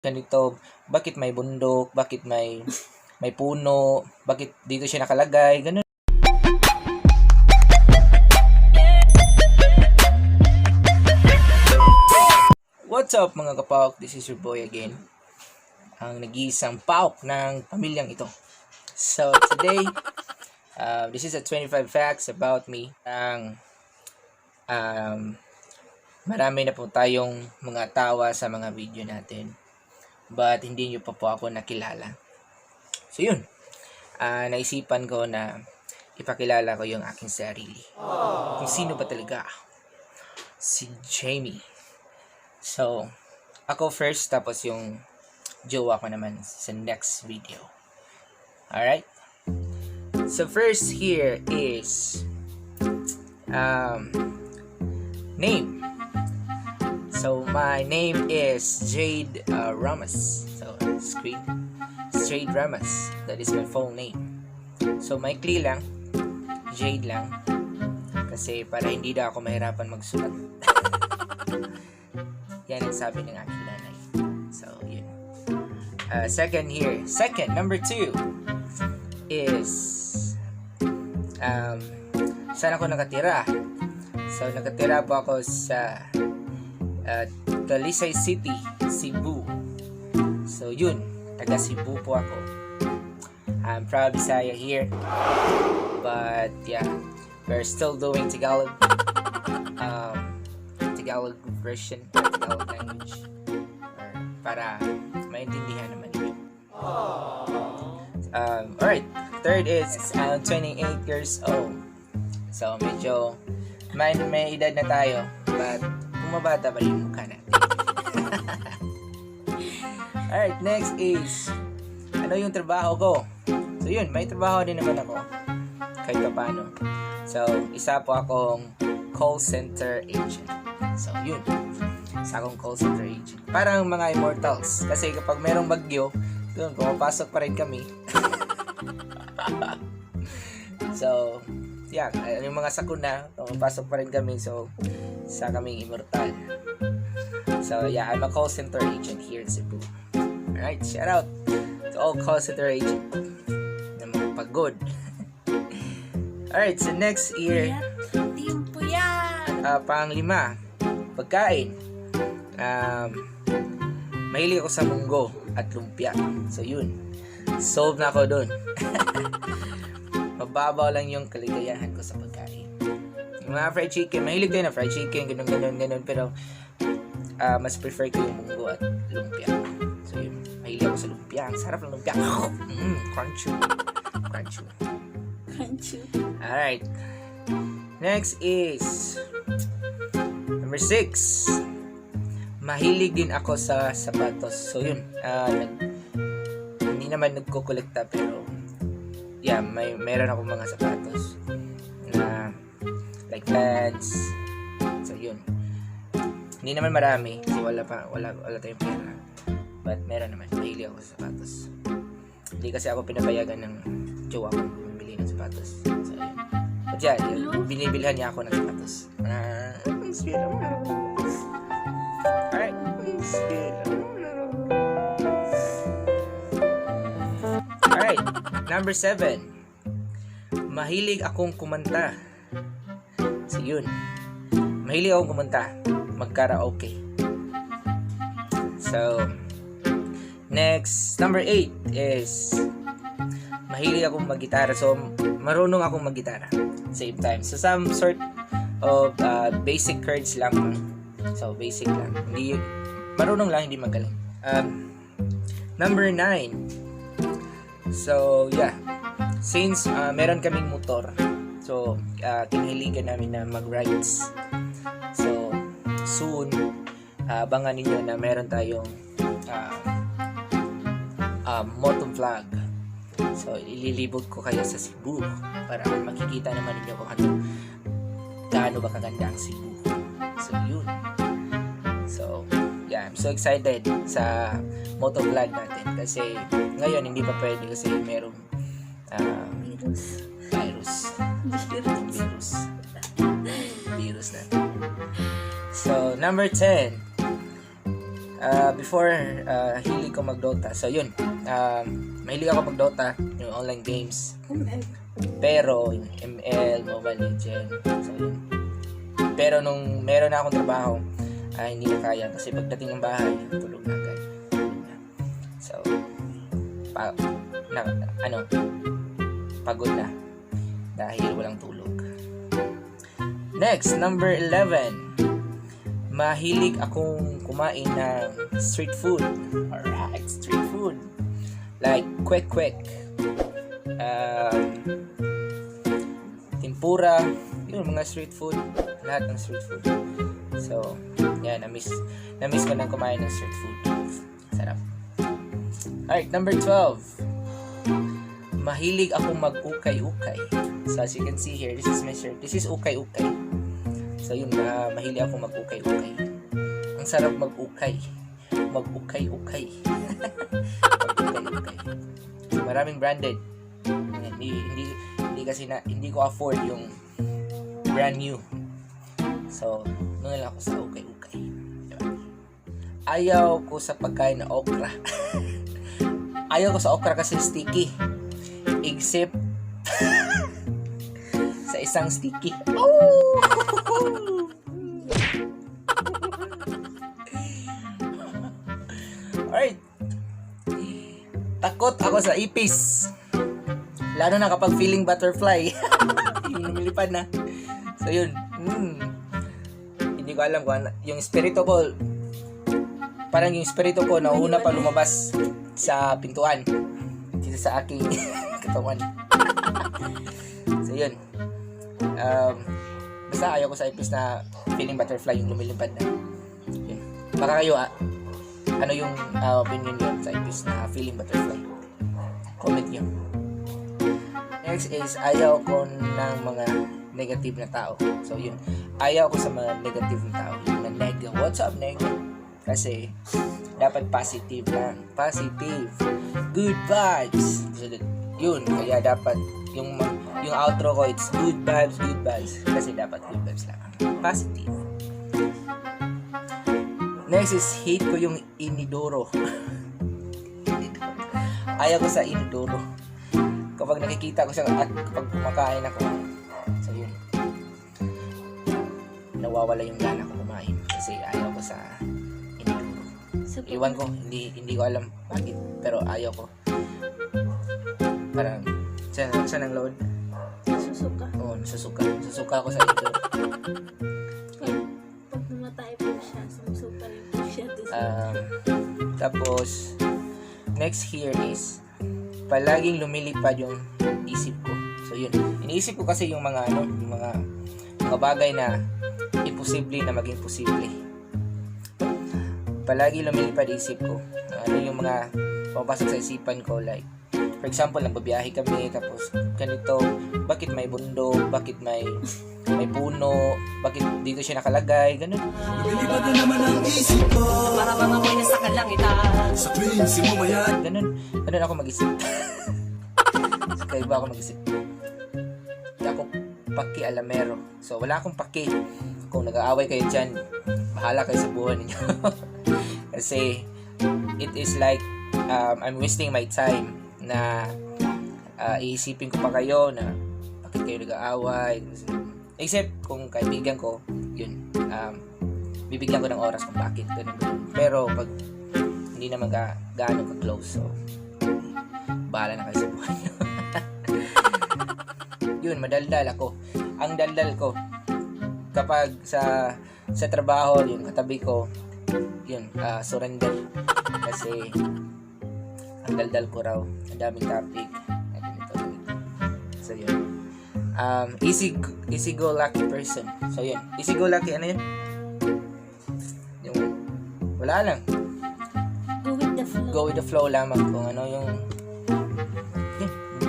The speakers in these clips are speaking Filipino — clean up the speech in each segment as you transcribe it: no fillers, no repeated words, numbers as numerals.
ganito, bakit may bundok, bakit may puno, bakit dito siya nakalagay, ganun. What's up mga kapawk? This is your boy again. Ang nag-iisang pawk ng pamilyang ito. So today, this is a 25 facts about me. Marami na po tayong mga tawa sa mga video natin. But hindi nyo pa po ako nakilala. So yun, naisipan ko na ipakilala ko yung aking sarili. Kung sino ba talaga? Si Jamie. So, ako first, tapos yung jowa ko naman sa next video. Alright? So first here is name. So my name is Jade Ramos. So Jade Ramos. That is my full name. So maikli lang, Jade lang, kasi para hindi daw ako mahirapan magsulat. Yan ang sabi ng aking nanay. So yun. Second, number 2 is saan ako nakatira? So nakatira po ako sa Talisay City, Cebu. So yun, taga Cebu po ako. I'm proud Bisaya here. But yeah, we're still doing Tagalog. Tagalog version, Tagalog language. Para maintindihan naman niyo. Alright, third is 28 years old. So medyo may edad na tayo, but bumabata pa rin yung mukha natin. Alright, next is ano yung trabaho ko? So yun, may trabaho din naman ako kahit pa paano. So isa po akong call center agent. So yun, isa akong call center agent. Parang mga immortals, kasi kapag merong bagyo, doon pumapasok pa rin kami. So yeah, yung mga sakuna, pumapasok pa rin kami. So isa kaming immortal. So yeah, I'm a call center agent here in Cebu. Alright, shout out to all call center agent na mga pagod. Alright, so next year, pang-5, pagkain. Mahilig ako sa munggo at lumpia. So yun, solve na ako dun. Mababaw lang yung kaligayahan ko sa pagkain. Yung mga fried chicken, mahilig din na fried chicken, ganun. Pero mas prefer ko yung munggo at lumpia. So yun, mahilig ako sa lumpia. Ang sarap ng lumpia. Crunchy. Alright. Next is number 6. Mahilig din ako sa sapatos. So yun, hindi naman nagkukolekta, pero yeah, meron ako mga sapatos na like Vans. So yun, hindi naman marami kasi wala tayong pera, but meron naman. Mahilig ako sa sapatos. Hindi kasi ako pinapayagan ng jowa ko bumili ng sapatos. So yun, but yeah, binibilhan niya ako ng sapatos. Alright, alright, number 7. Mahilig akong kumanta. So yun, mahilig akong kumanta, mag-karaoke. So next, number 8 is mahilig akong mag-gitara. So marunong akong mag-gitara same time. So some sort of basic chords lang. So basic lang, hindi marunong lang, hindi magaling. Number 9. So yeah, since meron kaming motor, so kinahiligan namin na mag-rides. So soon, abangan ninyo na meron tayong motovlog. So ililibot ko kayo sa Cebu para makikita naman ninyo kung gaano ba kaganda ang Cebu. So yun. So yeah, I'm so excited sa motovlog natin kasi ngayon hindi pa pwede kasi merong virus na. So number 10, Before, hilig ko mag-Dota. So, yun. Mahilig ako mag-Dota, yung online games. Pero, yung ML, Mobile Legend. So, yun. Pero, nung meron na akong trabaho, hindi na kaya. Kasi pagdating ng bahay, tulog na agad. So, pagod na. Dahil walang tulog. Next, number 11. Mahilig akong kumain ng street food. Alright, street food. Like kwek-kwek, tempura, yun, mga street food. Lahat ng street food. So, yan, na-miss ko nang kumain ng street food. Sarap. Alright, number 12. Mahilig akong mag-ukay-ukay. So, as you can see here, this is my shirt. This is ukay-ukay. So, yun, mahilig akong mag-ukay-ukay. Ang sarap mag-ukay. Mag-ukay-ukay. Mag-ukay-ukay. So, maraming branded. Hindi kasi hindi ko afford yung brand new. So, nung lang ako sa ukay-ukay. Diba? Ayaw ko sa pagkain na okra. Ayaw ko sa okra kasi sticky. Except sa isang sticky. Oh! Alright. Takot ako sa ipis. Lalo na kapag feeling butterfly. Yung lumilipad na. So yun. Hindi ko alam kung yung espiritu ko. Parang yung espiritu ko nauna pa lumabas sa pintuan. Dito sa aking katawan. So yun. Basta ayaw ko sa ipis na feeling butterfly, yung lumilipad na. Yun. Baka kayo, ano yung opinion nyo sa ipis na feeling butterfly? Comment nyo. Next is, ayaw ko ng mga negative na tao. So yun, ayaw ko sa mga negative na tao. Yung na nega, what's up nega? Kasi, dapat positive lang. Positive. Good vibes. So, yun, kaya dapat yung outro ko, it's good vibes, good vibes. Kasi dapat good vibes lang. Positive. Next is, hate ko yung inidoro. Ayaw ko sa inidoro. Kapag nakikita ko siya at kapag kumakain ako, so yun, nawawala yung gana ko kumain. Kasi ayaw ko sa inidoro. Iwan ko, hindi ko alam bakit, pero ayaw ko. Parang, saan ang load? Susuka. Oo, susuka ako sa inidoro. Pag namatay po siya, sumusuka rin po siya. Tapos, next here is, palaging lumilipad yung isip ko. So yun, iniisip ko kasi yung mga bagay na imposible na maging posible. Palagi lumilipad isip ko. Ano yung mga pumapasok sa isipan ko, like for example, nagbabiyahe kami tapos ganito, bakit may bundok, bakit may puno, bakit dito siya nakalagay, ganun. Lumilipad na naman ang isip ko. Para bang amoy na sa kalangitan. Sa tuwing simumayan. Ganun ako mag-isip. Kaya iba ako mag-isip. Hindi ako paki-alamero. So, wala akong paki. Kung nag-aaway kayo dyan, bahala kayo sa buhay ninyo. Kasi, it is like, I'm wasting my time na iisipin ko pa kayo na bakit kayo nag-aaway. Except kung kaibigan ko, yun, bibigyan ko ng oras kung bakit. Ganun. Pero, pag hindi naman gaano ka-close, so, bahala na kayo sa buhay nyo. Yun, madaldal ako. Ang daldal ko, kapag sa trabaho, yung katabi ko, yun, surrender. Kasi, ang daldal ko raw, ang daming topic. Ganito. So, yun. Easy-go-lucky person. So, yun. Easy-go-lucky, ano yun? Yung, wala lang. Go with the flow. Go with the flow lamang kung ano yung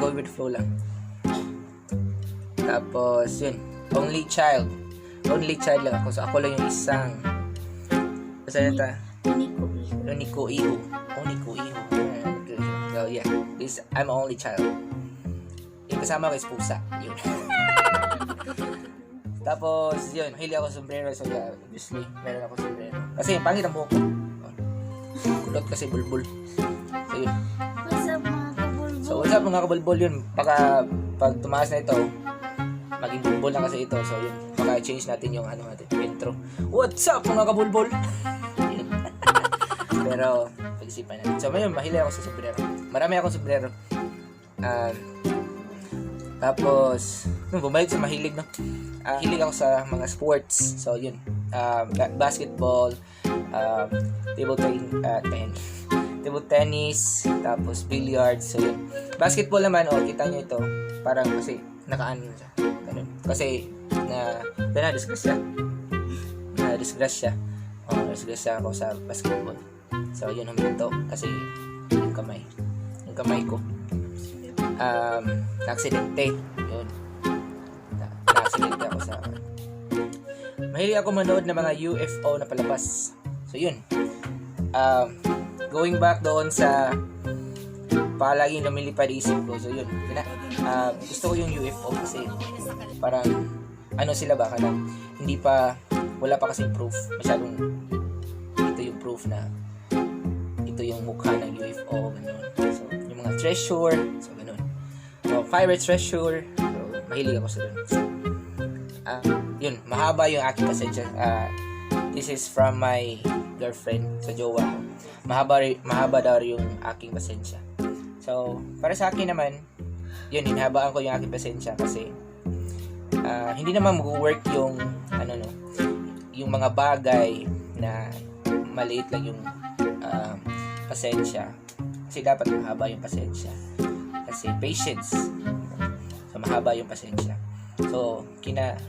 go with the flow lang. Tapos yun, only child lang ako, so ako lang yung isang basta nata Uniko Iho. So yeah, I'm only child. Yung kasama ko is pusa, yun. Tapos yun, hili ako sombrero, so yeah, obviously meron ako sombrero kasi pangit ang buhok ko. Kulot kasi bulbul. So yun. What's up mga kabulbul? So what's up mga kabulbul yun. Pag tumaas na ito, maging bulbul na kasi ito. So yun. Baka change natin yung ano natin, intro. What's up mga kabulbul? Yun. Pero pag-isipan natin. So ngayon, mahilig ako sa sombrero. Marami akong sombrero. Tapos, bumalik sa mahilig, no? Hilig ako sa mga sports. So, yun. Basketball, table tennis, tapos billiards. So, yun. Basketball naman, kita nyo ito. Parang kasi, nakaano na siya. Ganun. Kasi, na-disgrasya. Na-disgrasya ako sa basketball. So, yun, huminto. Kasi, yung kamay ko. Na-aksidente. Yun. Na-aksidente ako sa... Mahilig ako manood ng mga UFO na palabas. So, yun. Going back doon sa palaging lumilipad isip ko. So, yun. Gusto ko yung UFO kasi parang ano sila ba? Kanang hindi pa, wala pa kasing proof. Masyadong ito yung proof na ito yung mukha ng UFO. Ganun. So, yung mga treasure. So, ganun. Pirate treasure. So, mahilig ako sa dun. So, yun, mahaba yung aking pasensya. This is from my girlfriend sa jowa ko. Mahaba daw yung aking pasensya. So, para sa akin naman, yun, hinahabaan ko yung aking pasensya kasi hindi naman mag-work yung yung mga bagay na maliit lang yung pasensya. Kasi dapat mahaba yung pasensya. Kasi patience. So, mahaba yung pasensya. So,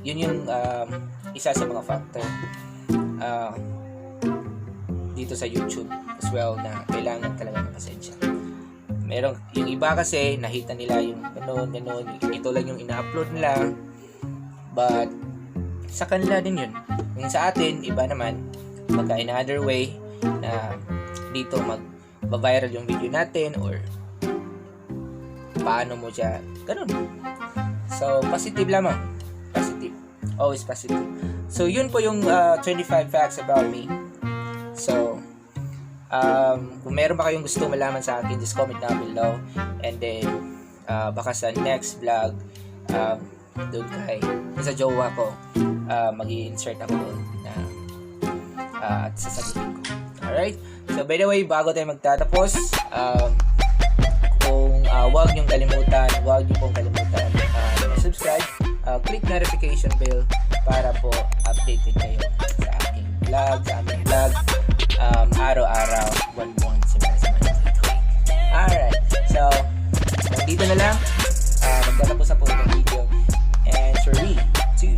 yun yung isa sa mga factor dito sa YouTube as well na kailangan talaga ng pasensya. Merong, yung iba kasi, nakita nila yung ganun, ito lang yung ina-upload nila. But, sa kanila din yun. Yung sa atin, iba naman, magka in another way na dito mag-viral yung video natin or paano mo siya, ganun. So, positive lamang. Positive. Always positive. So, yun po yung 25 facts about me. So, kung meron pa kayong gusto malaman sa akin, just comment down below. And then, baka sa next vlog, doon sa jowa ko, mag-i-insert ako doon na at sasagutin ko. Alright? So, by the way, bago tayo magtatapos, huwag niyong kalimutan subscribe, click notification bell para po updated kayo sa aking vlog, araw-araw, buwan-buwan, semana-semana. Alright, so dito na lang, magtatapos na po itong video and 3, 2,